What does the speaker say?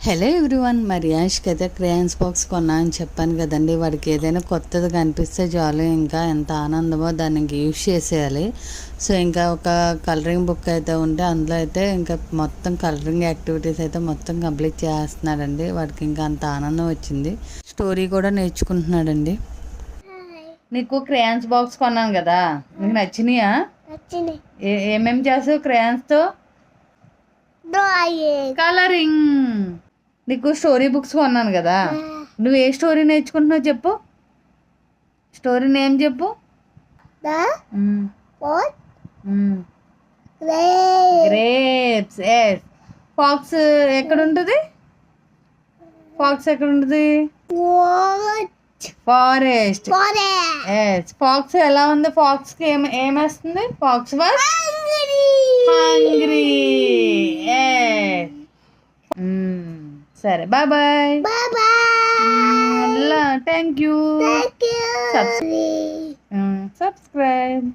Hello everyone, మరి యాష్కి అయితే crayons box కొన్నా అని చెప్పాను కదండి. వాడికి ఏదైనా కొత్తది కనిపిస్తే చాలు, ఇంకా ఎంత ఆనందమో దాన్ని ఇంక యూజ్ చేసేయాలి. సో ఇంకా ఒక కలరింగ్ బుక్ అయితే ఉంటే అందులో అయితే ఇంకా మొత్తం కలరింగ్ యాక్టివిటీస్ అయితే మొత్తం కంప్లీట్ చేస్తున్నాడండి. వాడికి ఇంకా అంత ఆనందం వచ్చింది. స్టోరీ కూడా నేర్చుకుంటున్నాడండి. నీకు క్రేయాన్స్ బాక్స్ కొన్నాను కదా, నీకు నచ్చినాయా? ఏమేమి చేస్తావు క్రేయాన్స్తో? కలరింగ్. నీకు స్టోరీ బుక్స్ కొన్నాను కదా, నువ్వు ఏ స్టోరీ నేర్చుకుంటున్నావు చెప్పు. స్టోరీ నేమ్ చెప్పు. గ్రేప్స్. ఎస్. ఫాక్స్ ఎక్కడ ఉంటుంది? ఫాక్స్ ఎక్కడ ఉంటుంది? ఫారెస్ట్. ఎస్. ఫాక్స్ ఎలా ఉంది? ఫాక్స్కి ఏమేస్తుంది? Fox was hungry. సరే, bye bye. Thank you. Subscribe.